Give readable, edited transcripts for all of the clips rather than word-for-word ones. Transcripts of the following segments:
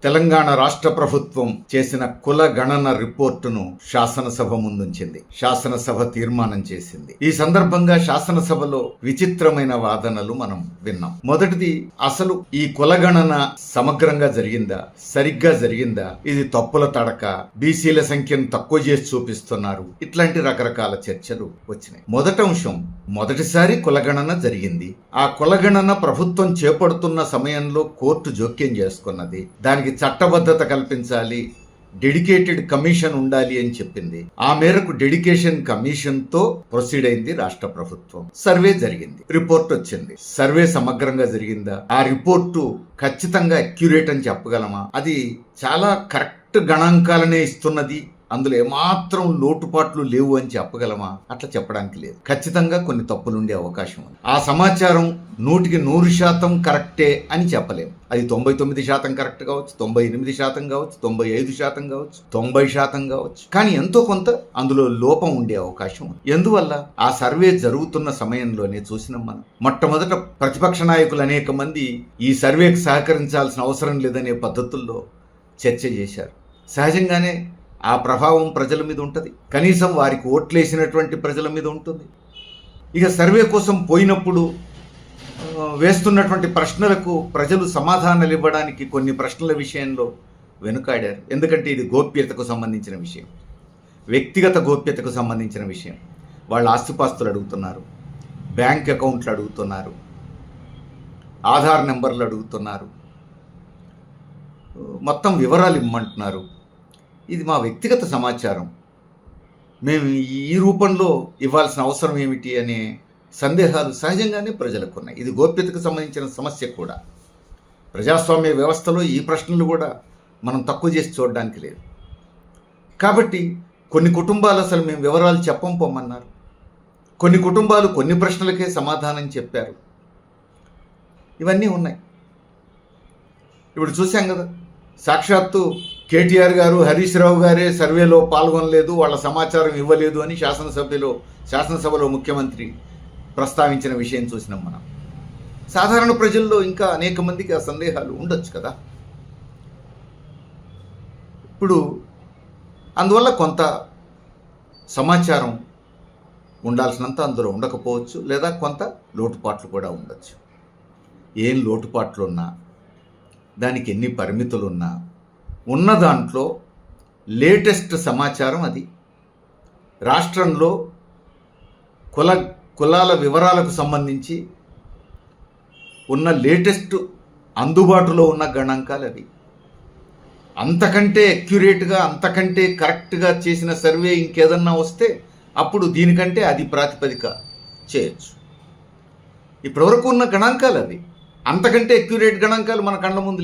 తెలంగాణ రాష్ట్ర ప్రభుత్వం చేసిన కుల గణన రిపోర్టును శాసనసభ ముందుంచింది. శాసనసభ తీర్మానం చేసింది. ఈ సందర్భంగా శాసనసభలో విచిత్రమైన వాదనలు మనం విన్నాం. మొదటిది, అసలు ఈ కుల గణన సమగ్రంగా జరిగిందా, సరిగ్గా జరిగిందా, ఇది తప్పుల తడక, బీసీల సంఖ్యను తక్కువ చేసి చూపిస్తున్నారు, ఇట్లాంటి రకరకాల చర్చలు వచ్చినాయి. మొదటి అంశం, మొదటిసారి కులగణన జరిగింది. ఆ కులగణన ప్రభుత్వం చేపడుతున్న సమయంలో కోర్టు జోక్యం చేసుకున్నది. దానికి చట్టబద్ధత కల్పించాలి, డెడికేటెడ్ కమిషన్ ఉండాలి అని చెప్పింది. ఆ మేరకు డెడికేషన్ కమిషన్ తో ప్రొసీడ్ అయింది రాష్ట్ర ప్రభుత్వం. సర్వే జరిగింది, రిపోర్ట్ వచ్చింది. సర్వే సమగ్రంగా జరిగిందా, ఆ రిపోర్టు ఖచ్చితంగా అక్యురేట్ అని చెప్పగలమా, అది చాలా కరెక్ట్ గణాంకాలనే ఇస్తున్నది, అందులో ఏమాత్రం లోటుపాట్లు లేవు అని చెప్పగలమా, అట్లా చెప్పడానికి లేదు. ఖచ్చితంగా కొన్ని తప్పులుండే అవకాశం ఉంది. ఆ సమాచారం 100% కరెక్టే అని చెప్పలేము. అది 99% కరెక్ట్ కావచ్చు, 98% కావచ్చు, 95% కావచ్చు, 90% కావచ్చు. కానీ ఎంతో కొంత అందులో లోపం ఉండే అవకాశం ఉంది. ఎందువల్ల, ఆ సర్వే జరుగుతున్న సమయంలోనే చూసినాం మనం. మొట్టమొదట ప్రతిపక్ష నాయకులు అనేక మంది ఈ సర్వేకి సహకరించాల్సిన అవసరం లేదనే పద్ధతుల్లో చర్చ చేశారు. సహజంగానే ఆ ప్రభావం ప్రజల మీద ఉంటుంది, కనీసం వారికి ఓట్లేసినటువంటి ప్రజల మీద ఉంటుంది. ఇక సర్వే కోసం పోయినప్పుడు వేస్తున్నటువంటి ప్రశ్నలకు ప్రజలు సమాధానాలు ఇవ్వడానికి కొన్ని ప్రశ్నల విషయంలో వెనుకాడారు. ఎందుకంటే ఇది గోప్యతకు సంబంధించిన విషయం, వ్యక్తిగత గోప్యతకు సంబంధించిన విషయం. వాళ్ళ ఆస్తిపాస్తులు అడుగుతున్నారు, బ్యాంక్ అకౌంట్లు అడుగుతున్నారు, ఆధార్ నెంబర్లు అడుగుతున్నారు, మొత్తం వివరాలు ఇమ్మంటున్నారు. ఇది మా వ్యక్తిగత సమాచారం, మేము ఈ రూపంలో ఇవ్వాల్సిన అవసరం ఏమిటి అనే సందేహాలు సహజంగానే ప్రజలకు ఉన్నాయి. ఇది గోప్యతకు సంబంధించిన సమస్య కూడా. ప్రజాస్వామ్య వ్యవస్థలో ఈ ప్రశ్నలు కూడా మనం తక్కువ చేసి చూడడానికి లేదు. కాబట్టి కొన్ని కుటుంబాలు అసలు మేము వివరాలు పొమ్మన్నారు. కొన్ని కుటుంబాలు కొన్ని ప్రశ్నలకే సమాధానం చెప్పారు. ఇవన్నీ ఉన్నాయి. ఇప్పుడు చూసాం కదా, సాక్షాత్తు కేటీఆర్ గారు, హరీష్ రావు గారే సర్వేలో పాల్గొనలేదు, వాళ్ళ సమాచారం ఇవ్వలేదు అని శాసనసభలో ముఖ్యమంత్రి ప్రస్తావించిన విషయం చూసినాం మనం. సాధారణ ప్రజల్లో ఇంకా అనేక మందికి ఆ సందేహాలు ఉండొచ్చు కదా. ఇప్పుడు అందువల్ల కొంత సమాచారం ఉండాల్సినంత అందులో ఉండకపోవచ్చు, లేదా కొంత లోటుపాట్లు కూడా ఉండొచ్చు. ఏం లోటుపాట్లున్నా, దానికి ఎన్ని పరిమితులున్నా, ఉన్న దాంట్లో లేటెస్ట్ సమాచారం అది. రాష్ట్రంలో కులాల వివరాలకు సంబంధించి ఉన్న లేటెస్ట్ అందుబాటులో ఉన్న గణాంకాలు అవి. అంతకంటే అక్యురేట్గా, అంతకంటే కరెక్ట్గా చేసిన సర్వే ఇంకేదన్నా వస్తే అప్పుడు దీనికంటే అది ప్రాతిపదిక చేయొచ్చు. ఇప్పటివరకు ఉన్న గణాంకాలు అవి. అంతకంటే అక్యురేట్ గణాంకాలు మన కళ్ళ ముందు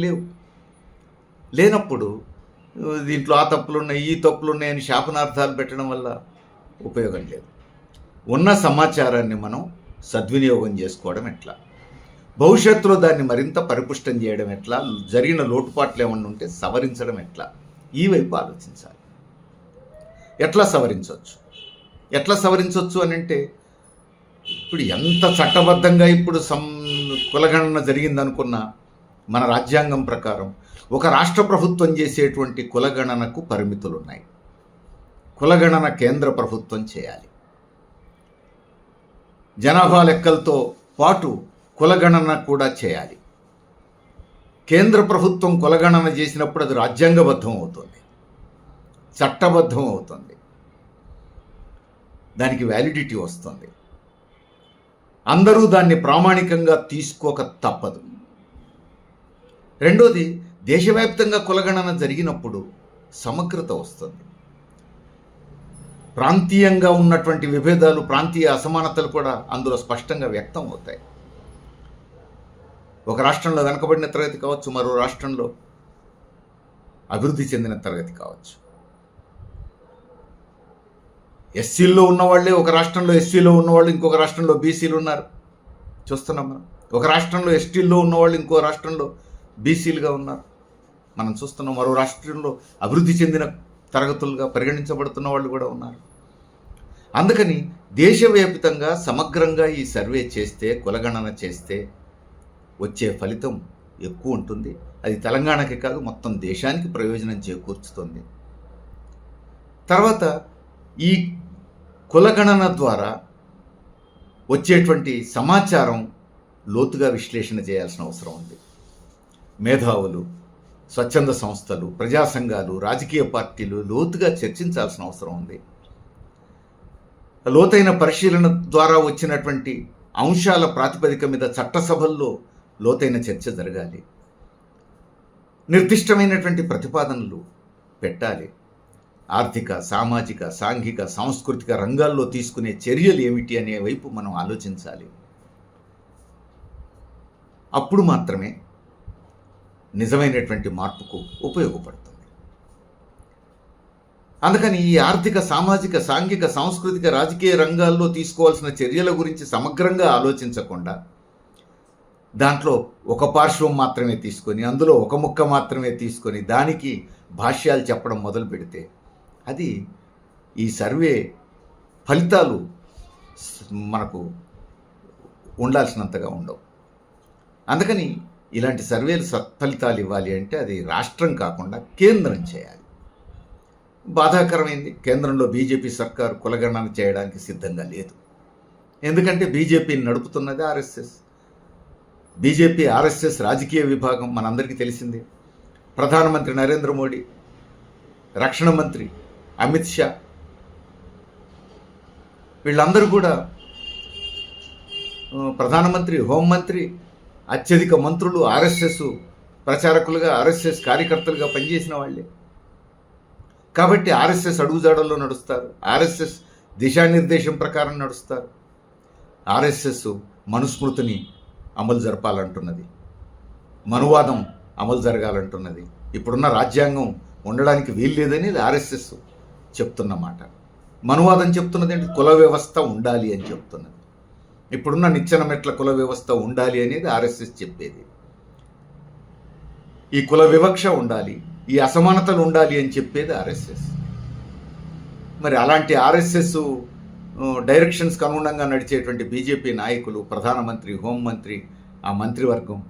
లేనప్పుడు దీంట్లో ఆ తప్పులున్నాయి, ఈ తప్పులున్నాయని శాపనార్థాలు పెట్టడం వల్ల ఉపయోగం లేదు. ఉన్న సమాచారాన్ని మనం సద్వినియోగం చేసుకోవడం ఎట్లా, భవిష్యత్తులో దాన్ని మరింత పరిపుష్టం చేయడం ఎట్లా, జరిగిన లోటుపాట్లు ఏమన్నా ఉంటే సవరించడం ఎట్లా, ఈ వైపు ఆలోచించాలి. ఎట్లా సవరించవచ్చు అని అంటే, ఇప్పుడు ఎంత చట్టబద్ధంగా ఇప్పుడు కులగణన జరిగిందనుకున్నా మన రాజ్యాంగం ప్రకారం ఒక రాష్ట్ర ప్రభుత్వం చేసేటువంటి కులగణనకు పరిమితులు ఉన్నాయి. కులగణన కేంద్ర ప్రభుత్వం చేయాలి. జనాభా లెక్కలతో పాటు కులగణన కూడా చేయాలి. కేంద్ర ప్రభుత్వం కులగణన చేసినప్పుడు అది రాజ్యాంగబద్ధం అవుతుంది, చట్టబద్ధం అవుతుంది, దానికి వ్యాలిడిటీ వస్తుంది. అందరూ దాన్ని ప్రామాణికంగా తీసుకోక తప్పదు. రెండోది, దేశవ్యాప్తంగా కులగణన జరిగినప్పుడు సమగ్రత వస్తుంది. ప్రాంతీయంగా ఉన్నటువంటి విభేదాలు, ప్రాంతీయ అసమానతలు కూడా అందులో స్పష్టంగా వ్యక్తం అవుతాయి. ఒక రాష్ట్రంలో వెనకబడిన తరగతి కావచ్చు, మరో రాష్ట్రంలో అభివృద్ధి చెందిన తరగతి కావచ్చు. ఎస్సీల్లో ఉన్నవాళ్లే ఒక రాష్ట్రంలో ఎస్సీలో ఉన్నవాళ్ళు, ఇంకొక రాష్ట్రంలో బీసీలు ఉన్నారు, చూస్తున్నాం మనం. ఒక రాష్ట్రంలో ఎస్టీల్లో ఉన్నవాళ్ళు ఇంకో రాష్ట్రంలో బీసీలుగా ఉన్నారు, మనం చూస్తున్నాం. మరో రాష్ట్రంలో అభివృద్ధి చెందిన తరగతులుగా పరిగణించబడుతున్న వాళ్ళు కూడా ఉన్నారు. అందుకని దేశవ్యాప్తంగా సమగ్రంగా ఈ సర్వే చేస్తే, కులగణన చేస్తే వచ్చే ఫలితం ఎక్కువ ఉంటుంది. అది తెలంగాణకి కాదు, మొత్తం దేశానికి ప్రయోజనం చేకూర్చుతుంది. తర్వాత ఈ కులగణన ద్వారా వచ్చేటువంటి సమాచారం లోతుగా విశ్లేషణ చేయాల్సిన అవసరం ఉంది. మేధావులు, స్వచ్ఛంద సంస్థలు, ప్రజా సంఘాలు, రాజకీయ పార్టీలు లోతుగా చర్చించాల్సిన అవసరం ఉంది. లోతైన పరిశీలన ద్వారా వచ్చినటువంటి అంశాల ప్రాతిపదిక మీద చట్టసభల్లో లోతైన చర్చ జరగాలి. నిర్దిష్టమైనటువంటి ప్రతిపాదనలు పెట్టాలి. ఆర్థిక, సామాజిక, సాంఘిక, సాంస్కృతిక రంగాల్లో తీసుకునే చర్యలు ఏమిటి అనే వైపు మనం ఆలోచించాలి. అప్పుడు మాత్రమే నిజమైనటువంటి మార్పుకు ఉపయోగపడుతుంది. అందుకని ఈ ఆర్థిక, సామాజిక, సాంఘిక, సాంస్కృతిక, రాజకీయ రంగాల్లో తీసుకోవాల్సిన చర్యల గురించి సమగ్రంగా ఆలోచించకుండా దాంట్లో ఒక పార్శ్వం మాత్రమే తీసుకొని, అందులో ఒక ముక్క మాత్రమే తీసుకొని దానికి భాష్యాలు చెప్పడం మొదలు పెడితే అది ఈ సర్వే ఫలితాలు మనకు ఉండాల్సినంతగా ఉండవు. అందుకని ఇలాంటి సర్వేలు సత్ఫలితాలు ఇవ్వాలి అంటే అది రాష్ట్రం కాకుండా కేంద్రం చేయాలి. బాధాకరమైంది, కేంద్రంలో బీజేపీ సర్కారు కులగణన చేయడానికి సిద్ధంగా లేదు. ఎందుకంటే బీజేపీని నడుపుతున్నది ఆర్ఎస్ఎస్. బీజేపీ ఆర్ఎస్ఎస్ రాజకీయ విభాగం మనందరికీ తెలిసిందే. ప్రధానమంత్రి నరేంద్ర మోడీ, రక్షణ మంత్రి అమిత్ షా, వీళ్ళందరూ కూడా ప్రధానమంత్రి, హోంమంత్రి, అత్యధిక మంత్రులు ఆర్ఎస్ఎస్ ప్రచారకులుగా, ఆర్ఎస్ఎస్ కార్యకర్తలుగా పనిచేసిన వాళ్ళే. కాబట్టి ఆర్ఎస్ఎస్ అడుగుజాడల్లో నడుస్తారు, ఆర్ఎస్ఎస్ దిశానిర్దేశం ప్రకారం నడుస్తారు. ఆర్ఎస్ఎస్ మనుస్మృతిని అమలు జరపాలంటున్నది, మనువాదం అమలు జరగాలంటున్నది. ఇప్పుడున్న రాజ్యాంగం ఉండడానికి వీల్లేదని ఆర్ఎస్ఎస్ చెప్తున్నమాట. మనువాదం చెప్తున్నది ఏంటి? కుల వ్యవస్థ ఉండాలి అని చెప్తున్నది. ఇప్పుడున్న నిచ్చెన మెట్ల కుల వ్యవస్థ ఉండాలి అనేది ఆర్ఎస్ఎస్ చెప్పేది. ఈ కుల వివక్ష ఉండాలి, ఈ అసమానతలు ఉండాలి అని చెప్పేది ఆర్ఎస్ఎస్. మరి అలాంటి ఆర్ఎస్ఎస్ డైరెక్షన్స్కి అనుగుణంగా నడిచేటువంటి బీజేపీ నాయకులు, ప్రధానమంత్రి, హోంమంత్రి, ఆ మంత్రివర్గం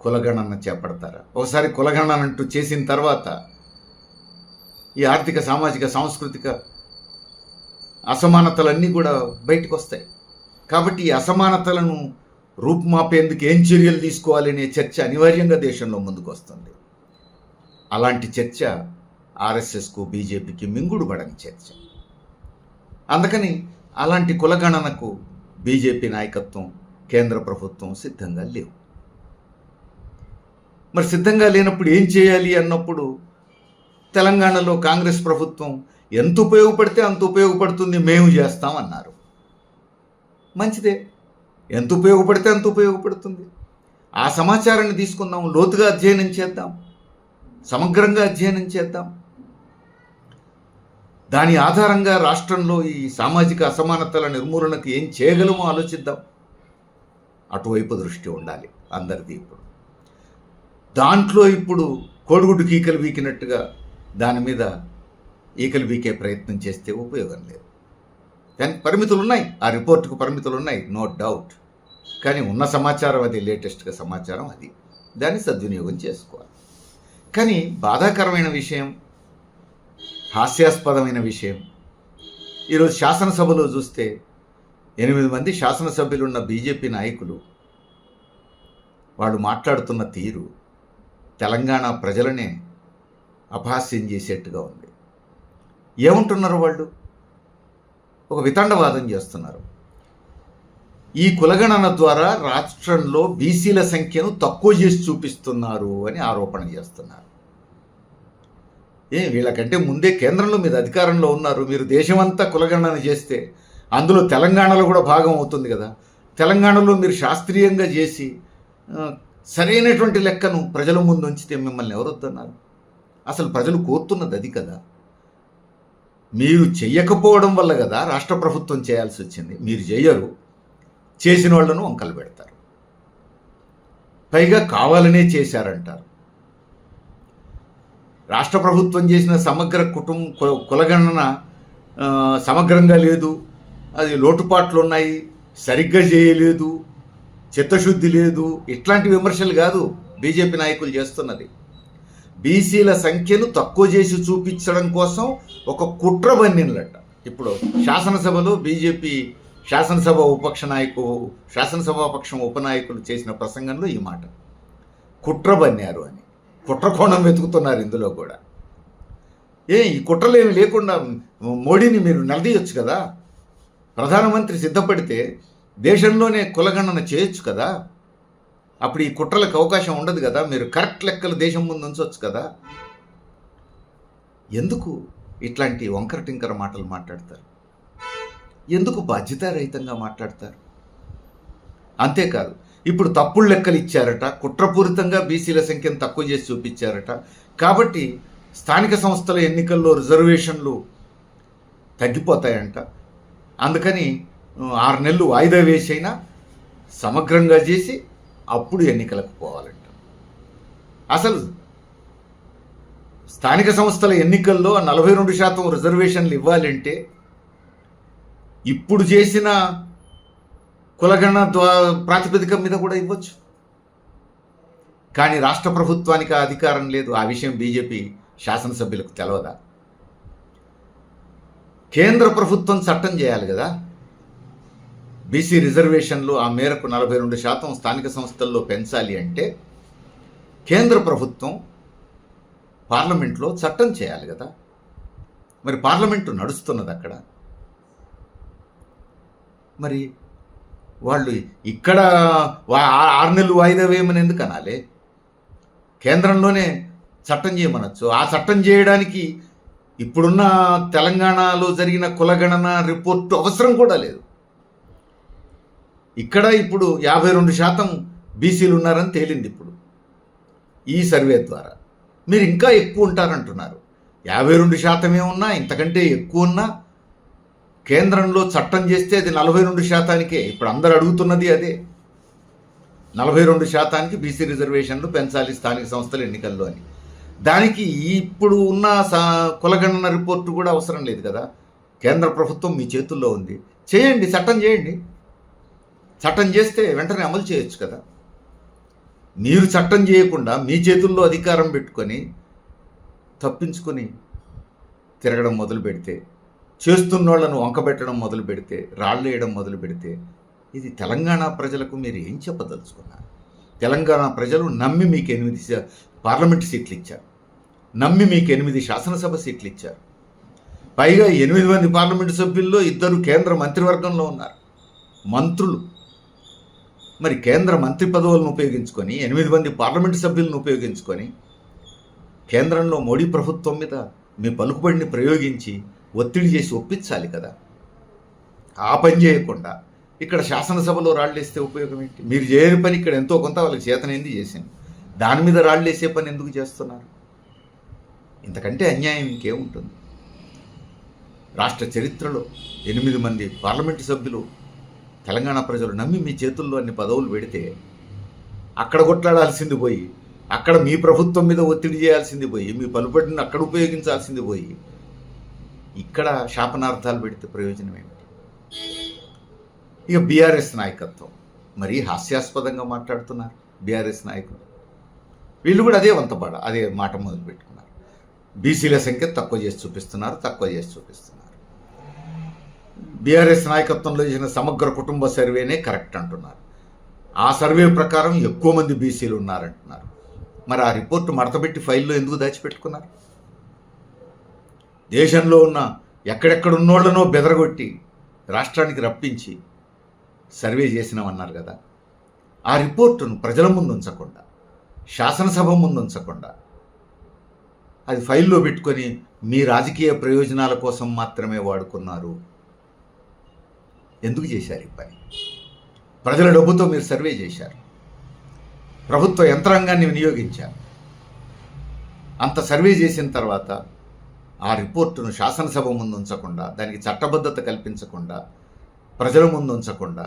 కులగణన చేపడతారా? ఒకసారి కులగణన అంటూ చేసిన తర్వాత ఈ ఆర్థిక, సామాజిక, సాంస్కృతిక అసమానతలన్నీ కూడా బయటకు వస్తాయి. కాబట్టి ఈ అసమానతలను రూపుమాపేందుకు ఏం చర్యలు తీసుకోవాలనే చర్చ అనివార్యంగా దేశంలో ముందుకు వస్తుంది. అలాంటి చర్చ ఆర్ఎస్ఎస్కు, బీజేపీకి మింగుడు పడని చర్చ. అందుకని అలాంటి కులగణనకు బీజేపీ నాయకత్వం, కేంద్ర ప్రభుత్వం సిద్ధంగా లేవు. మరి సిద్ధంగా లేనప్పుడు ఏం చేయాలి అన్నప్పుడు తెలంగాణలో కాంగ్రెస్ ప్రభుత్వం ఎంత ఉపయోగపడితే అంత ఉపయోగపడుతుంది, మేము చేస్తామన్నారు. మంచిదే, ఎంత ఉపయోగపడితే అంత ఉపయోగపడుతుంది. ఆ సమాచారాన్ని తీసుకుందాం, లోతుగా అధ్యయనం చేద్దాం, సమగ్రంగా అధ్యయనం చేద్దాం. దాని ఆధారంగా రాష్ట్రంలో ఈ సామాజిక అసమానతల నిర్మూలనకు ఏం చేయగలమో ఆలోచిద్దాం. అటువైపు దృష్టి ఉండాలి అందరిది. దాంట్లో ఇప్పుడు కోడిగుడ్డుకి ఈకలు వీకినట్టుగా దాని మీద ఈకలు వీకే ప్రయత్నం చేస్తే ఉపయోగం లేదు. దానికి పరిమితులు ఉన్నాయి, ఆ రిపోర్టుకు పరిమితులు ఉన్నాయి, నో డౌట్. కానీ ఉన్న సమాచారం అది, లేటెస్ట్గా సమాచారం అది, దాన్ని సద్వినియోగం చేసుకోవాలి. కానీ బాధాకరమైన విషయం, హాస్యాస్పదమైన విషయం, ఈరోజు శాసనసభలో చూస్తే 8 మంది శాసనసభ్యులున్న బీజేపీ నాయకులు వాళ్ళు మాట్లాడుతున్న తీరు తెలంగాణ ప్రజలనే అపహాస్యం చేసేట్టుగా ఉంది. ఏమంటున్నారు వాళ్ళు? ఒక వితండవాదం చేస్తున్నారు. ఈ కులగణన ద్వారా రాష్ట్రంలో బీసీల సంఖ్యను తక్కువ చేసి చూపిస్తున్నారు అని ఆరోపణ చేస్తున్నారు. వీళ్ళకంటే ముందే కేంద్రంలో మీరు అధికారంలో ఉన్నారు, మీరు దేశమంతా కులగణన చేస్తే అందులో తెలంగాణలో కూడా భాగం అవుతుంది కదా. తెలంగాణలో మీరు శాస్త్రీయంగా చేసి సరైనటువంటి లెక్కను ప్రజల ముందు ఉంచితే మిమ్మల్ని ఎవరొద్దన్నారు? అసలు ప్రజలు కోరుతున్నది అది కదా. మీరు చెయ్యకపోవడం వల్ల కదా రాష్ట్ర ప్రభుత్వం చేయాల్సి వచ్చింది. మీరు చెయ్యరు, చేసిన వాళ్ళను వంకలు పెడతారు, పైగా కావాలనే చేశారంటారు. రాష్ట్ర ప్రభుత్వం చేసిన సమగ్ర కులగణన సమగ్రంగా లేదు, అది లోటుపాట్లు ఉన్నాయి, సరిగ్గా చేయలేదు చిత్తశుద్ధి లేదు, ఇట్లాంటి విమర్శలు కాదు బీజేపీ నాయకులు చేస్తున్నది. బీసీల సంఖ్యను తక్కువ చేసి చూపించడం కోసం ఒక కుట్ర బన్నినలట. ఇప్పుడు శాసనసభలో బీజేపీ శాసనసభాపక్షం ఉపనాయకులు చేసిన ప్రసంగంలో ఈ మాట కుట్ర బన్నారు అని, కుట్రకోణం వెతుకుతున్నారు ఇందులో కూడా. ఈ కుట్రలేమి లేకుండా మోడీని మీరు నిలదీయొచ్చు కదా. ప్రధానమంత్రి సిద్ధపడితే దేశంలోనే కులగణన చేయొచ్చు కదా. అప్పుడు ఈ కుట్రలకు అవకాశం ఉండదు కదా. మీరు కరెక్ట్ లెక్కలు దేశం ముందు ఉంచవచ్చు కదా. ఎందుకు ఇట్లాంటి వంకర టింకర మాటలు మాట్లాడతారు? ఎందుకు బాధ్యతారహితంగా మాట్లాడతారు? అంతేకాదు, ఇప్పుడు తప్పుడు లెక్కలు ఇచ్చారట, కుట్రపూరితంగా బీసీల సంఖ్యను తక్కువ చేసి చూపించారట. కాబట్టి స్థానిక సంస్థల ఎన్నికల్లో రిజర్వేషన్లు తగ్గిపోతాయంట. అందుకని 6 నెలలు వాయిదా వేసైనా సమగ్రంగా చేసి అప్పుడు ఎన్నికలకు పోవాలంట. అసలు స్థానిక సంస్థల ఎన్నికల్లో 42% రిజర్వేషన్లు ఇవ్వాలంటే ఇప్పుడు చేసిన కులగణన ప్రాతిపదిక మీద కూడా ఇవ్వచ్చు. కానీ రాష్ట్ర ప్రభుత్వానికి ఆ అధికారం లేదు. ఆ విషయం బీజేపీ శాసనసభ్యులకు తెలవదా? కేంద్ర ప్రభుత్వం చట్టం చేయాలి కదా. బీసీ రిజర్వేషన్లు ఆ మేరకు 42% స్థానిక సంస్థల్లో పెంచాలి అంటే కేంద్ర ప్రభుత్వం పార్లమెంట్లో చట్టం చేయాలి కదా. మరి పార్లమెంటు నడుస్తున్నది అక్కడ. మరి వాళ్ళు ఇక్కడ 6 నెలలు వాయిదా వేయమని ఎందుకు అనాలి? కేంద్రంలోనే చట్టం చేయమనొచ్చు. ఆ చట్టం చేయడానికి ఇప్పుడున్న తెలంగాణలో జరిగిన కులగణన రిపోర్టు అవసరం కూడా లేదు. ఇక్కడ ఇప్పుడు 52% బీసీలు ఉన్నారని తేలింది ఇప్పుడు ఈ సర్వే ద్వారా. మీరు ఇంకా ఎక్కువ ఉంటారంటున్నారు. 52% ఉన్నా, ఇంతకంటే ఎక్కువ ఉన్నా కేంద్రంలో చట్టం చేస్తే అది 42%కే. ఇప్పుడు అందరు అడుగుతున్నది అదే. 42%కి బీసీ రిజర్వేషన్లు పెంచాలి స్థానిక సంస్థల ఎన్నికల్లో అని. దానికి ఇప్పుడు ఉన్న కులగణన రిపోర్టు కూడా అవసరం లేదు కదా. కేంద్ర ప్రభుత్వం మీ చేతుల్లో ఉంది. చేయండి, చట్టం చేయండి. చట్టం చేస్తే వెంటనే అమలు చేయొచ్చు కదా. మీరు చట్టం చేయకుండా మీ చేతుల్లో అధికారం పెట్టుకొని తప్పించుకొని తిరగడం మొదలు పెడితే, చేస్తున్నోళ్లను వంకబెట్టడం మొదలు పెడితే, రాళ్ళు వేయడం మొదలు పెడితే, ఇది తెలంగాణ ప్రజలకు మీరు ఏం చెప్పదలుచుకున్నారు? తెలంగాణ ప్రజలు నమ్మి మీకు 8 పార్లమెంటు సీట్లు ఇచ్చారు, నమ్మి మీకు 8 శాసనసభ సీట్లు ఇచ్చారు. పైగా 8 మంది పార్లమెంటు సభ్యుల్లో 2 కేంద్ర మంత్రివర్గంలో ఉన్నారు, మంత్రులు. మరి కేంద్ర మంత్రి పదవులను ఉపయోగించుకొని 8 మంది పార్లమెంటు సభ్యులను ఉపయోగించుకొని కేంద్రంలో మోడీ ప్రభుత్వం మీద మీ పలుకుబడిని ప్రయోగించి ఒత్తిడి చేసి ఒప్పించాలి కదా. ఆ పని చేయకుండా ఇక్కడ శాసనసభలో రాళ్ళేస్తే ఉపయోగం ఏంటి? మీరు చేయని పని ఇక్కడ ఎంతో కొంత వాళ్ళకి చేతనైంది చేసింది. దాని మీద రాళ్ళేసే పని ఎందుకు చేస్తున్నారు? ఇంతకంటే అన్యాయం ఇంకేముంటుంది? రాష్ట్ర చరిత్రలో 8 మంది పార్లమెంటు సభ్యులు తెలంగాణ ప్రజలు నమ్మి మీ చేతుల్లో అన్ని పదవులు పెడితే అక్కడ కొట్లాడాల్సింది పోయి, అక్కడ మీ ప్రభుత్వం మీద ఒత్తిడి చేయాల్సింది పోయి, మీ పలుబడిని అక్కడ ఉపయోగించాల్సింది పోయి ఇక్కడ శాపనార్థాలు పెడితే ప్రయోజనం ఏమిటి? ఇక బీఆర్ఎస్ నాయకత్వం మరీ హాస్యాస్పదంగా మాట్లాడుతున్నారు. బీఆర్ఎస్ నాయకులు వీళ్ళు కూడా అదే మాట మొదలు పెట్టుకున్నారు. బీసీల సంఖ్య తక్కువ చేసి చూపిస్తున్నారు. బీఆర్ఎస్ నాయకత్వంలో చేసిన సమగ్ర కుటుంబ సర్వేనే కరెక్ట్ అంటున్నారు. ఆ సర్వే ప్రకారం ఎక్కువ మంది బీసీలు ఉన్నారంటున్నారు. మరి ఆ రిపోర్టు మడతపెట్టి ఫైల్లో ఎందుకు దాచిపెట్టుకున్నారు? దేశంలో ఉన్న ఎక్కడెక్కడున్నోళ్లనో బెదరగొట్టి రాష్ట్రానికి రప్పించి సర్వే చేసినామన్నారు కదా. ఆ రిపోర్టును ప్రజల ముందు ఉంచకుండా, శాసనసభ ముందు ఉంచకుండా అది ఫైల్లో పెట్టుకొని మీ రాజకీయ ప్రయోజనాల కోసం మాత్రమే వాడుకున్నారు. ఎందుకు చేశారు ఈ పని? ప్రజల డబ్బుతో మీరు సర్వే చేశారు, ప్రభుత్వ యంత్రాంగాన్ని వినియోగించారు. అంత సర్వే చేసిన తర్వాత ఆ రిపోర్టును శాసనసభ ముందు ఉంచకుండా, దానికి చట్టబద్ధత కల్పించకుండా, ప్రజల ముందు ఉంచకుండా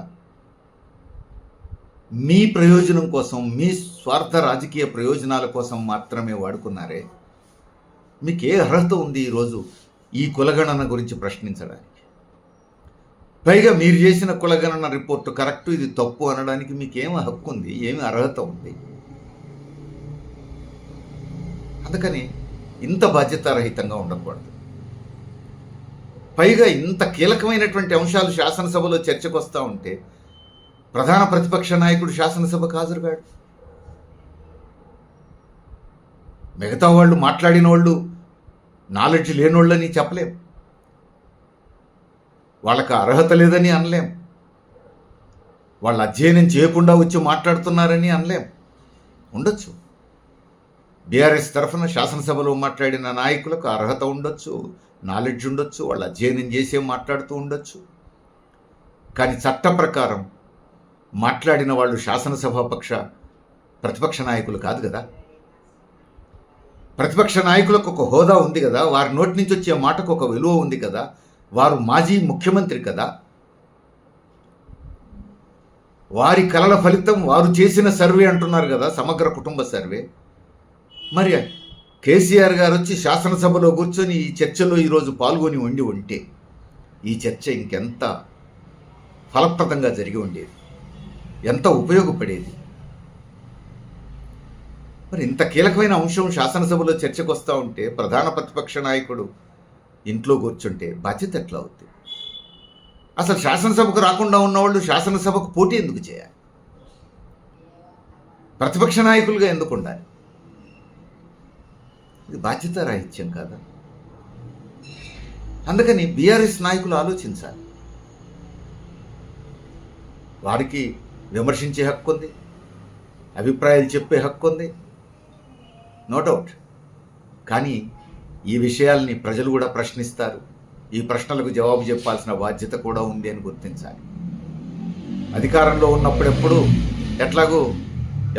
మీ ప్రయోజనం కోసం, మీ స్వార్థ రాజకీయ ప్రయోజనాల కోసం మాత్రమే వాడుకున్నారే. మీకు ఏ అర్హత ఉంది ఈరోజు ఈ కులగణన గురించి ప్రశ్నించడానికి? పైగా మీరు చేసిన కులగణన రిపోర్టు కరెక్టు, ఇది తప్పు అనడానికి మీకేం హక్కు ఉంది, ఏమి అర్హత ఉంది? అందుకని ఇంత బాధ్యతారహితంగా ఉండకూడదు. పైగా ఇంత కీలకమైనటువంటి అంశాలు శాసనసభలో చర్చకు వస్తూ ఉంటే ప్రధాన ప్రతిపక్ష నాయకుడు శాసనసభకు హాజరుగాడు. మిగతా వాళ్ళు మాట్లాడిన వాళ్ళు నాలెడ్జ్ లేనోళ్ళని చెప్పలేం, వాళ్ళకి అర్హత లేదని అనలేం, వాళ్ళు అధ్యయనం చేయకుండా వచ్చి మాట్లాడుతున్నారని అనలేం. ఉండొచ్చు, బీఆర్ఎస్ తరఫున శాసనసభలో మాట్లాడిన నాయకులకు అర్హత ఉండొచ్చు, నాలెడ్జ్ ఉండొచ్చు, వాళ్ళు అధ్యయనం చేసే మాట్లాడుతూ ఉండొచ్చు. కానీ చట్ట ప్రకారం మాట్లాడిన వాళ్ళు శాసనసభాపక్ష ప్రతిపక్ష నాయకులు కాదు కదా. ప్రతిపక్ష నాయకులకు ఒక హోదా ఉంది కదా, వారి నోటి నుంచి వచ్చే మాటకు ఒక విలువ ఉంది కదా, వారు మాజీ ముఖ్యమంత్రి కదా, వారి కలల ఫలితం వారు చేసిన సర్వే అంటున్నారు కదా, సమగ్ర కుటుంబ సర్వే. మరి కేసీఆర్ గారు వచ్చి శాసనసభలో కూర్చొని ఈ చర్చలో ఈరోజు పాల్గొని ఉంటే ఈ చర్చ ఇంకెంత ఫలప్రదంగా జరిగి ఉండేది, ఎంత ఉపయోగపడేది. మరి ఇంత కీలకమైన అంశం శాసనసభలో చర్చకు వస్తూ ఉంటే ప్రధాన ప్రతిపక్ష నాయకుడు ఇంట్లో కూర్చుంటే బాధ్యత ఎట్లా అవుతుంది? అసలు శాసనసభకు రాకుండా ఉన్నవాళ్ళు శాసనసభకు పోటీ ఎందుకు చేయాలి? ప్రతిపక్ష నాయకులుగా ఎందుకు ఉండాలి? ఇది బాధ్యత రాహిత్యం కాదా? అందుకని బీఆర్ఎస్ నాయకులు ఆలోచించాలి. వారికి విమర్శించే హక్కు ఉంది, అభిప్రాయాలు చెప్పే హక్కు ఉంది, నో డౌట్. కానీ ఈ విషయాల్ని ప్రజలు కూడా ప్రశ్నిస్తారు, ఈ ప్రశ్నలకు జవాబు చెప్పాల్సిన బాధ్యత కూడా ఉంది అని గుర్తించాలి. అధికారంలో ఉన్నప్పుడెప్పుడు ఎట్లాగూ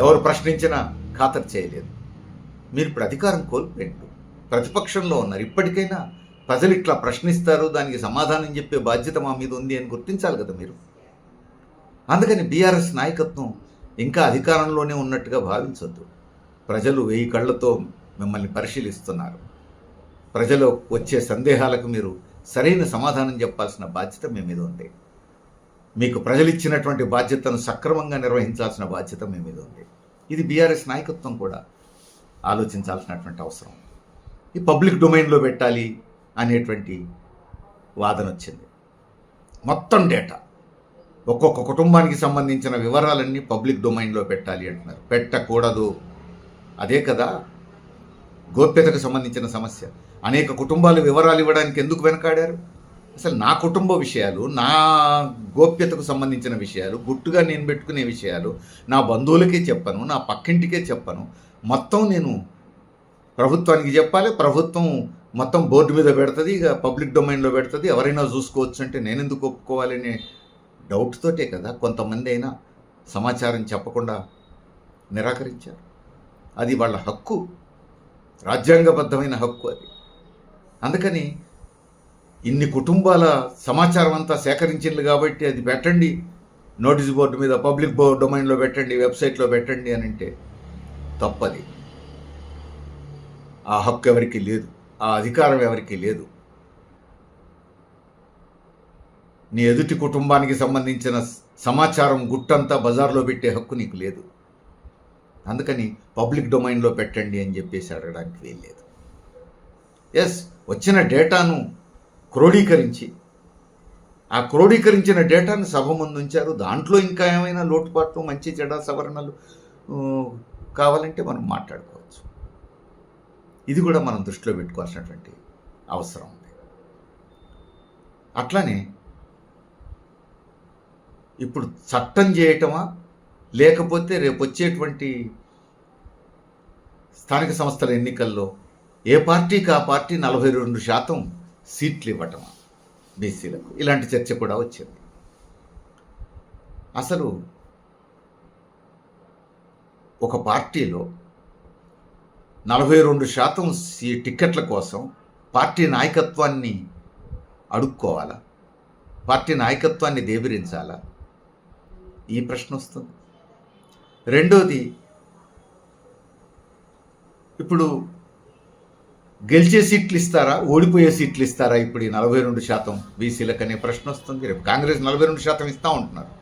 ఎవరు ప్రశ్నించినా ఖాతరు చేయలేదు. మీరు ఇప్పుడు అధికారం కోల్పోయిండు, ప్రతిపక్షంలో ఉన్నారు. ఇప్పటికైనా ప్రజలు ఇట్లా ప్రశ్నిస్తారు, దానికి సమాధానం చెప్పే బాధ్యత మా మీద ఉంది అని గుర్తించాలి కదా మీరు. అందుకని బీఆర్ఎస్ నాయకత్వం ఇంకా అధికారంలోనే ఉన్నట్టుగా భావించొద్దు. ప్రజలు 1000 కళ్ళతో మిమ్మల్ని పరిశీలిస్తున్నారు. ప్రజలు వచ్చే సందేహాలకు మీరు సరైన సమాధానం చెప్పాల్సిన బాధ్యత మీ మీద ఉంది. మీకు ప్రజలు ఇచ్చినటువంటి బాధ్యతను సక్రమంగా నిర్వహించాల్సిన బాధ్యత మీ మీద ఉంది. ఇది బీఆర్ఎస్ నాయకత్వం కూడా ఆలోచించాల్సినటువంటి అవసరం. ఈ పబ్లిక్ డొమైన్లో పెట్టాలి అనేటువంటి వాదన వచ్చింది. మొత్తం డేటా, ఒక్కొక్క కుటుంబానికి సంబంధించిన వివరాలన్నీ పబ్లిక్ డొమైన్లో పెట్టాలి అంటున్నారు. పెట్టకూడదు. అదే కదా గోప్యతకు సంబంధించిన సమస్య. అనేక కుటుంబాలు వివరాలు ఇవ్వడానికి ఎందుకు వెనకాడారు? అసలు నా కుటుంబ విషయాలు, నా గోప్యతకు సంబంధించిన విషయాలు, గుట్టుగా నేను పెట్టుకునే విషయాలు నా బంధువులకే చెప్పను, నా పక్కింటికే చెప్పను, మొత్తం నేను ప్రభుత్వానికి చెప్పాలి, ప్రభుత్వం మొత్తం బోర్డు మీద పెడుతుంది, ఇక పబ్లిక్ డొమైన్లో పెడుతుంది, ఎవరైనా చూసుకోవచ్చు అంటే నేను ఎందుకు ఒప్పుకోవాలనే డౌట్ తోటే కదా కొంతమంది అయినా సమాచారం చెప్పకుండా నిరాకరించారు. అది వాళ్ళ హక్కు, రాజ్యాంగబద్ధమైన హక్కు అది. అందుకని ఇన్ని కుటుంబాల సమాచారం అంతా సేకరించింది కాబట్టి అది పెట్టండి, నోటీస్ బోర్డు మీద పబ్లిక్ డొమైన్లో పెట్టండి, వెబ్సైట్లో పెట్టండి అని అంటే తప్పది. ఆ హక్కు ఎవరికి లేదు, ఆ అధికారం ఎవరికి లేదు. నీ ఎదుటి కుటుంబానికి సంబంధించిన సమాచారం గుట్టంతా బజార్లో పెట్టే హక్కు నీకు లేదు. అందుకని పబ్లిక్ డొమైన్లో పెట్టండి అని చెప్పేసి అడగడానికి వీల్లేదు. ఎస్, వచ్చిన డేటాను క్రోడీకరించి ఆ క్రోడీకరించిన డేటాను సభ ముందు ఉంచారు. దాంట్లో ఇంకా ఏమైనా లోటుపాట్లు, మంచి చెడ సవరణలు కావాలంటే మనం మాట్లాడుకోవచ్చు. ఇది కూడా మనం దృష్టిలో పెట్టుకోవాల్సినటువంటి అవసరం ఉంది. అట్లానే ఇప్పుడు చట్టం చేయటమా, లేకపోతే రేపు వచ్చేటువంటి స్థానిక సంస్థల ఎన్నికల్లో ఏ పార్టీకి ఆ పార్టీ 42% సీట్లు ఇవ్వటమా బీసీలకు, ఇలాంటి చర్చ కూడా వచ్చింది. అసలు ఒక పార్టీలో 42% టిక్కెట్ల కోసం పార్టీ నాయకత్వాన్ని అడుక్కోవాలా, పార్టీ నాయకత్వాన్ని దేబిరించాలా, ఈ ప్రశ్న వస్తుంది. రెండోది, ఇప్పుడు గెలిచే సీట్లు ఇస్తారా, ఓడిపోయే సీట్లు ఇస్తారా? ఇప్పుడు ఈ 42% బీసీలకు అనే ప్రశ్న వస్తుంది. రేపు కాంగ్రెస్ 42% ఇస్తా ఉంటున్నారు.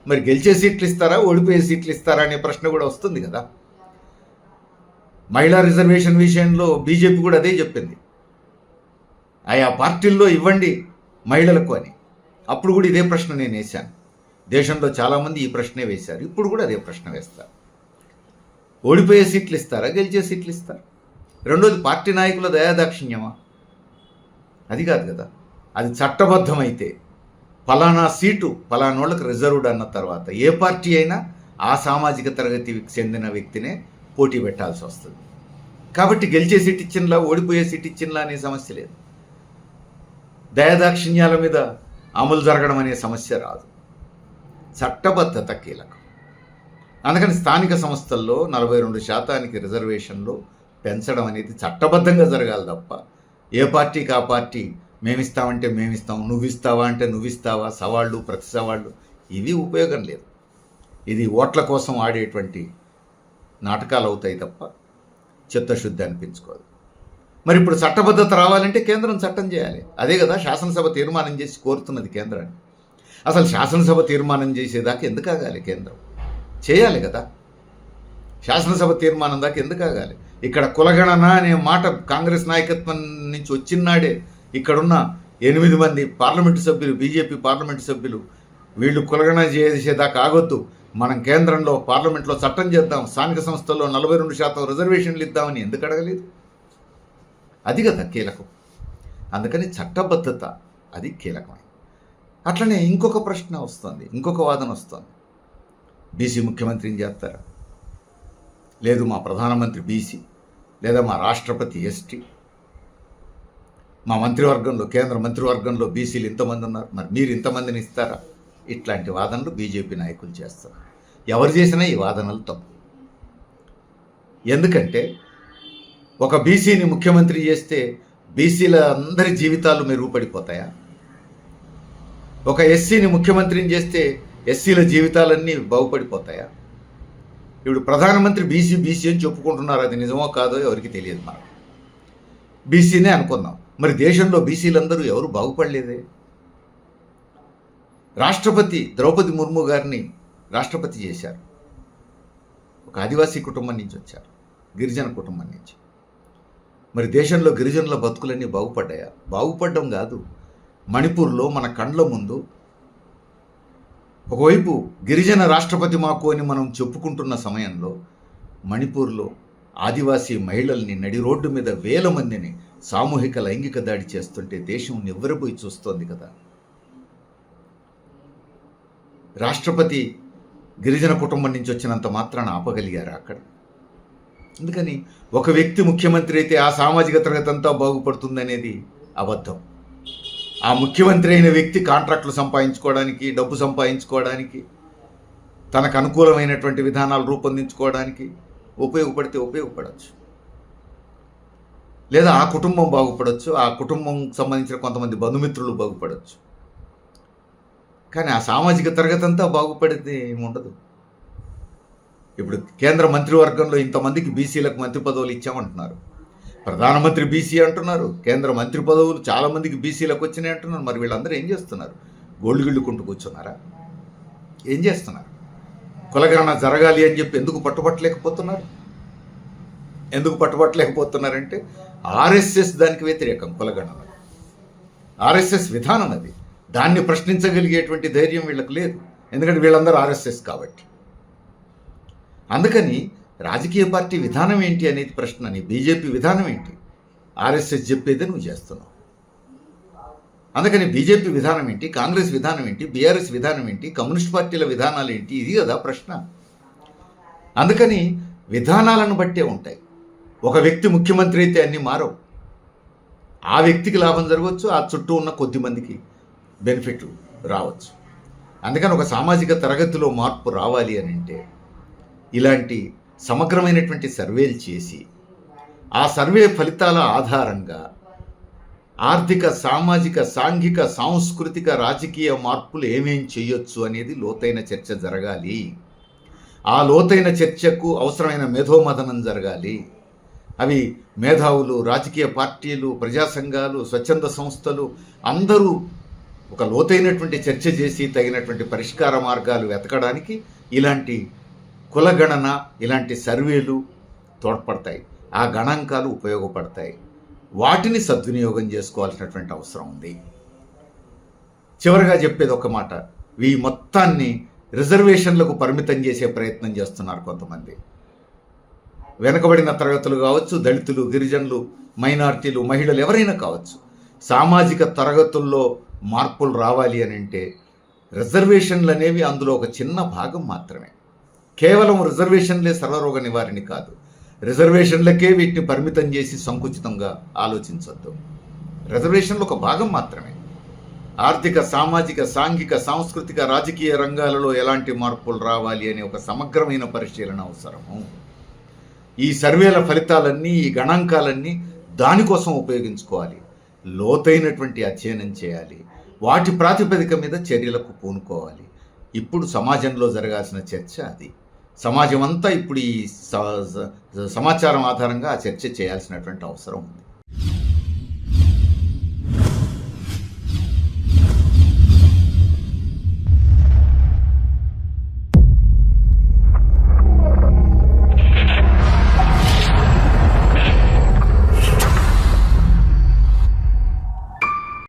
మరి గెలిచే సీట్లు ఇస్తారా, ఓడిపోయే సీట్లు ఇస్తారా అనే ప్రశ్న కూడా వస్తుంది కదా. మహిళా రిజర్వేషన్ విషయంలో బీజేపీ కూడా అదే చెప్పింది, ఆయా పార్టీల్లో ఇవ్వండి మహిళలకు అని. అప్పుడు కూడా ఇదే ప్రశ్న నేను వేశాను. దేశంలో చాలామంది ఈ ప్రశ్నే వేశారు. ఇప్పుడు కూడా అదే ప్రశ్న వేస్తారు. ఓడిపోయే సీట్లు ఇస్తారా, గెలిచే సీట్లు ఇస్తారా? రెండోది పార్టీ నాయకుల దయాదాక్షిణ్యమా? అది కాదు కదా. అది చట్టబద్ధమైతే ఫలానా సీటు ఫలానోళ్ళకి రిజర్వ్డ్ అన్న తర్వాత ఏ పార్టీ అయినా ఆ సామాజిక తరగతికి చెందిన వ్యక్తినే పోటీ పెట్టాల్సి వస్తుంది. కాబట్టి గెలిచే సీట్ ఇచ్చినలా, ఓడిపోయే సీట్ ఇచ్చినలా అనే సమస్య లేదు. దయాదాక్షిణ్యాల మీద అమలు జరగడం అనే సమస్య రాదు. చట్టబద్ధత కీలకం. అందుకని స్థానిక సంస్థల్లో 42% రిజర్వేషన్లు పెంచడం అనేది చట్టబద్ధంగా జరగాలి తప్ప ఏ పార్టీకి ఆ పార్టీ మేమిస్తామంటే మేమిస్తాం, నువ్విస్తావా అంటే నువ్విస్తావా, సవాళ్ళు ప్రతి సవాళ్ళు, ఇవి ఉపయోగం లేదు. ఇది ఓట్ల కోసం ఆడేటువంటి నాటకాలు అవుతాయి తప్ప చిత్తశుద్ధి అనిపించుకోదు. మరి ఇప్పుడు చట్టబద్ధత రావాలంటే కేంద్రం చట్టం చేయాలి. అదే కదా శాసనసభ తీర్మానం చేసి కోరుతున్నది కేంద్రాన్ని. అసలు శాసనసభ తీర్మానం చేసేదాకా ఎందుకు ఆగాలి? కేంద్రం చేయాలి కదా. శాసనసభ తీర్మానం దాకా ఎందుకు ఆగాలి? ఇక్కడ కులగణన అనే మాట కాంగ్రెస్ నాయకత్వం నుంచి వచ్చినాడే ఇక్కడున్న 8 మంది పార్లమెంటు సభ్యులు, బీజేపీ పార్లమెంటు సభ్యులు, వీళ్ళు కులగణన చేసేదాకా ఆగొద్దు, మనం కేంద్రంలో పార్లమెంట్లో చట్టం చేద్దాం, స్థానిక సంస్థల్లో 42% రిజర్వేషన్లు ఇద్దామని ఎందుకు అడగలేదు? అది కదా కీలకం. అందుకని చట్టబద్ధత అది కీలకం. అట్లనే ఇంకొక ప్రశ్న వస్తుంది, ఇంకొక వాదన వస్తుంది. బీసీ ముఖ్యమంత్రిని చేస్తారా, లేదు మా ప్రధానమంత్రి బీసీ, లేదా మా రాష్ట్రపతి ఎస్టీ, మా మంత్రివర్గంలో కేంద్ర మంత్రివర్గంలో బీసీలు ఇంతమంది ఉన్నారు, మరి మీరు ఇంతమందిని ఇస్తారా? ఇట్లాంటి వాదనలు బీజేపీ నాయకులు చేస్తారు. ఎవరు చేసినా ఈ వాదనలు తప్పు. ఎందుకంటే ఒక బీసీని ముఖ్యమంత్రి చేస్తే బీసీల అందరి జీవితాలు మెరుగుపడిపోతాయా? ఒక ఎస్సీని ముఖ్యమంత్రిని చేస్తే ఎస్సీల జీవితాలన్నీ బాగుపడిపోతాయా? ఇప్పుడు ప్రధానమంత్రి బీసీ అని చెప్పుకుంటున్నారు, అది నిజమో కాదో ఎవరికి తెలియదు. మనం బీసీనే అనుకుందాం, మరి దేశంలో బీసీలందరూ ఎవరు బాగుపడలేదే? రాష్ట్రపతి ద్రౌపది ముర్ము గారిని రాష్ట్రపతి చేశారు. ఒక ఆదివాసీ కుటుంబం నుంచి వచ్చారు, గిరిజన కుటుంబం నుంచి. మరి దేశంలో గిరిజనుల బతుకులన్నీ బాగుపడ్డాయా? బాగుపడడం కాదు. మణిపూర్లో మన కండ్ల ముందు ఒకవైపు గిరిజన రాష్ట్రపతి మాకు అని మనం చెప్పుకుంటున్న సమయంలో మణిపూర్లో ఆదివాసీ మహిళల్ని నడి రోడ్డు మీద 1000 మందిని సామూహిక లైంగిక దాడి చేస్తుంటే దేశం నివ్వెరపోయి చూస్తోంది కదా. రాష్ట్రపతి గిరిజన కుటుంబం నుంచి వచ్చినంత మాత్రాన ఆపగలిగారా అక్కడ? అందుకని ఒక వ్యక్తి ముఖ్యమంత్రి అయితే ఆ సామాజిక తరగతి అంతా బాగుపడుతుందనేది అబద్ధం. ఆ ముఖ్యమంత్రి అయిన వ్యక్తి కాంట్రాక్టులు సంపాదించుకోవడానికి, డబ్బు సంపాదించుకోవడానికి, తనకు అనుకూలమైనటువంటి విధానాలు రూపొందించుకోవడానికి ఉపయోగపడితే ఉపయోగపడవచ్చు, లేదా ఆ కుటుంబం బాగుపడవచ్చు, ఆ కుటుంబం సంబంధించిన కొంతమంది బంధుమిత్రులు బాగుపడవచ్చు. కానీ ఆ సామాజిక తరగతి అంతా బాగుపడితే ఏముండదు. ఇప్పుడు కేంద్ర మంత్రివర్గంలో ఇంతమందికి బీసీలకు మంత్రి పదవులు ఇచ్చామంటున్నారు, ప్రధానమంత్రి బీసీ అంటున్నారు, కేంద్ర మంత్రి పదవులు చాలామందికి బీసీలకు వచ్చినాయి అంటున్నారు. మరి వీళ్ళందరూ ఏం చేస్తున్నారు? గోళ్ళు గిళ్ళుకుంటూ కూర్చున్నారా? ఏం చేస్తున్నారు? కులగణన జరగాలి అని చెప్పి ఎందుకు పట్టుబట్టలేకపోతున్నారు? ఎందుకు పట్టుబట్టలేకపోతున్నారంటే ఆర్ఎస్ఎస్ దానికి వ్యతిరేకం. కులగణన ఆర్ఎస్ఎస్ విధానం, అది. దాన్ని ప్రశ్నించగలిగేటువంటి ధైర్యం వీళ్ళకు లేదు, ఎందుకంటే వీళ్ళందరూ ఆర్ఎస్ఎస్ కాబట్టి. అందుకని రాజకీయ పార్టీ విధానం ఏంటి అనేది ప్రశ్న. నీ బీజేపీ విధానం ఏంటి? ఆర్ఎస్ఎస్ చెప్పేదే నువ్వు చేస్తున్నావు. అందుకని బీజేపీ విధానం ఏంటి, కాంగ్రెస్ విధానం ఏంటి, బీఆర్ఎస్ విధానం ఏంటి, కమ్యూనిస్ట్ పార్టీల విధానాలు ఏంటి? ఇది కదా ప్రశ్న. అందుకని విధానాలను బట్టే ఉంటాయి. ఒక వ్యక్తి ముఖ్యమంత్రి అయితే అన్నీ మారవు. ఆ వ్యక్తికి లాభం జరగవచ్చు, ఆ చుట్టూ ఉన్న కొద్ది మందికి బెనిఫిట్ రావచ్చు. అందుకని ఒక సామాజిక తరగతిలో మార్పు రావాలి అని అంటే ఇలాంటి సమగ్రమైనటువంటి సర్వేలు చేసి ఆ సర్వే ఫలితాల ఆధారంగా ఆర్థిక, సామాజిక, సాంఘిక, సాంస్కృతిక, రాజకీయ మార్పులు ఏమేం చేయొచ్చు అనేది లోతైన చర్చ జరగాలి. ఆ లోతైన చర్చకు అవసరమైన మేధోమథనం జరగాలి. అవి మేధావులు, రాజకీయ పార్టీలు, ప్రజా సంఘాలు, స్వచ్ఛంద సంస్థలు అందరూ ఒక లోతైనటువంటి చర్చ చేసి తగినటువంటి పరిష్కార మార్గాలు వెతకడానికి ఇలాంటి కులగణన, ఇలాంటి సర్వేలు తోడ్పడతాయి. ఆ గణాంకాలు ఉపయోగపడతాయి. వాటిని సద్వినియోగం చేసుకోవాల్సినటువంటి అవసరం ఉంది. చివరిగా చెప్పేది ఒక మాట, ఈ మొత్తాన్ని రిజర్వేషన్లకు పరిమితం చేసే ప్రయత్నం చేస్తున్నారు కొంతమంది. వెనుకబడిన తరగతులు కావచ్చు, దళితులు, గిరిజనులు, మైనారిటీలు, మహిళలు ఎవరైనా కావచ్చు, సామాజిక తరగతుల్లో మార్పులు రావాలి అని అంటే రిజర్వేషన్లు అనేవి అందులో ఒక చిన్న భాగం మాత్రమే. కేవలం రిజర్వేషన్లే సర్వరోగ నివారణి కాదు. రిజర్వేషన్లకే వీటిని పరిమితం చేసి సంకుచితంగా ఆలోచించొద్దు. రిజర్వేషన్లు ఒక భాగం మాత్రమే. ఆర్థిక, సామాజిక, సాంఘిక, సాంస్కృతిక, రాజకీయ రంగాలలో ఎలాంటి మార్పులు రావాలి అనే ఒక సమగ్రమైన పరిశీలన అవసరము. ఈ సర్వేల ఫలితాలన్నీ, ఈ గణాంకాలన్నీ దానికోసం ఉపయోగించుకోవాలి. లోతైనటువంటి అధ్యయనం చేయాలి. వాటి ప్రాతిపదిక మీద చర్యలకు పూనుకోవాలి. ఇప్పుడు సమాజంలో జరగాల్సిన చర్చ అది. సమాజం అంతా ఇప్పుడు ఈ సమాచారం ఆధారంగా ఆ చర్చ చేయాల్సినటువంటి అవసరం ఉంది.